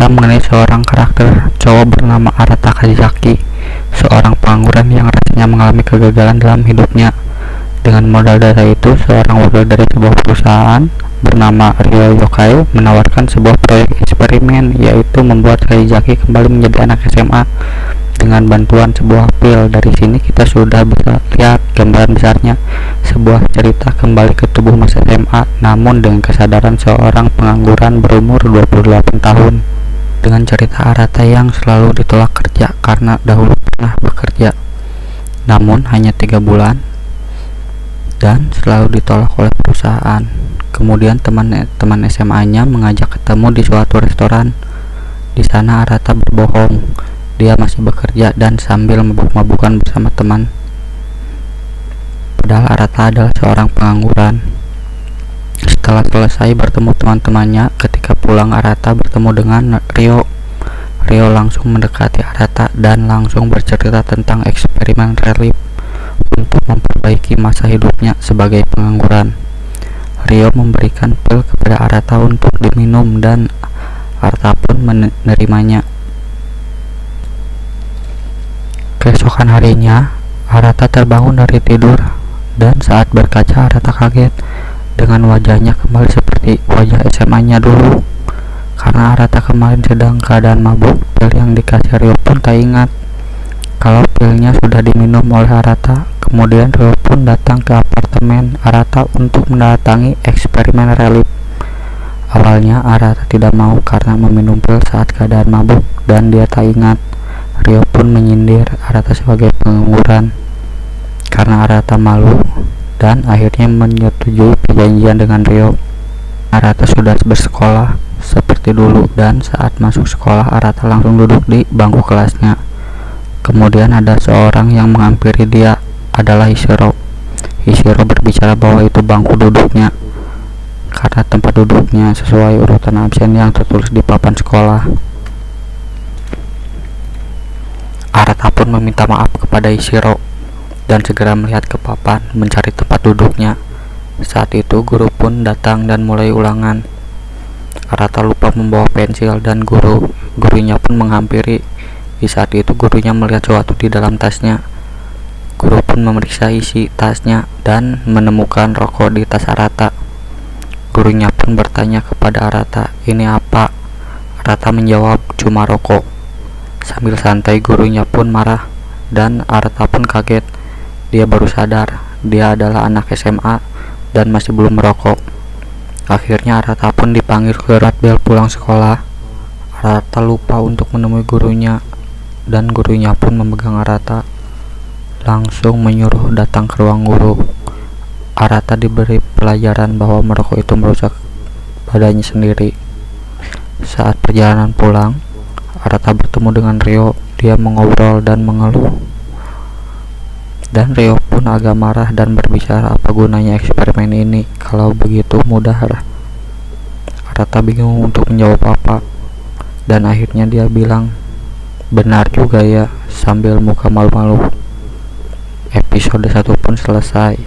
cerita mengenai seorang karakter cowok bernama Arata Kazaki, seorang pengangguran yang rasanya mengalami kegagalan dalam hidupnya. Dengan modal dasar itu, seorang wakil dari sebuah perusahaan bernama Ryo Yokai menawarkan sebuah proyek eksperimen, yaitu membuat Kazaki kembali menjadi anak SMA dengan bantuan sebuah pil. Dari sini kita sudah bisa lihat gambaran besarnya sebuah cerita kembali ke tubuh masa SMA, namun dengan kesadaran seorang pengangguran berumur 28 tahun. Dengan cerita Arata yang selalu ditolak kerja karena dahulu pernah bekerja, namun hanya 3 bulan, dan selalu ditolak oleh perusahaan. Kemudian teman SMA-nya mengajak ketemu di suatu restoran. Di sana Arata berbohong, dia masih bekerja dan sambil mabuk-mabukan bersama teman. Padahal Arata adalah seorang pengangguran. Setelah selesai bertemu teman-temannya, ketika pulang Arata bertemu dengan Ryo. Ryo langsung mendekati Arata dan langsung bercerita tentang eksperimen relief untuk memperbaiki masa hidupnya sebagai pengangguran. Ryo memberikan pil kepada Arata untuk diminum dan Arata pun menerimanya. Keesokan harinya, Arata terbangun dari tidur dan saat berkaca Arata kaget dengan wajahnya kembali seperti wajah SMA-nya dulu. Karena Arata kemarin sedang keadaan mabuk, pil yang dikasih Ryo pun tak ingat kalau pilnya sudah diminum oleh Arata. Kemudian Ryo pun datang ke apartemen Arata untuk mendatangi eksperimen relief. Awalnya Arata tidak mau karena meminum pil saat keadaan mabuk dan dia tak ingat. Ryo pun menyindir Arata sebagai pengangguran karena Arata malu dan akhirnya menyetujui perjanjian dengan Ryo. Arata sudah bersekolah seperti dulu dan saat masuk sekolah Arata langsung duduk di bangku kelasnya. Kemudian ada seorang yang menghampiri dia, adalah Ishiro. Ishiro berbicara bahwa itu bangku duduknya karena tempat duduknya sesuai urutan absen yang tertulis di papan sekolah. Arata pun meminta maaf kepada Ishiro dan segera melihat ke papan mencari tempat duduknya. Saat itu guru pun datang dan mulai ulangan. Arata lupa membawa pensil dan gurunya pun menghampiri. Di saat itu gurunya melihat sesuatu di dalam tasnya. Guru pun memeriksa isi tasnya dan menemukan rokok di tas Arata. Gurunya pun bertanya kepada Arata, "Ini apa?" Arata menjawab, "Cuma rokok." Sambil santai gurunya pun marah dan Arata pun kaget. Dia baru sadar dia adalah anak SMA dan masih belum merokok. Akhirnya Arata pun dipanggil ke bel pulang sekolah. Arata lupa untuk menemui gurunya dan gurunya pun memegang Arata, langsung menyuruh datang ke ruang guru. Arata diberi pelajaran bahwa merokok itu merusak badannya sendiri. Saat perjalanan pulang, Arata bertemu dengan Ryo. Dia mengobrol dan mengeluh, dan Ryo pun agak marah dan berbicara apa gunanya eksperimen ini kalau begitu mudah. Arata bingung untuk menjawab apa, dan akhirnya dia bilang, "Benar juga ya," sambil muka malu-malu. Episode 1 pun selesai.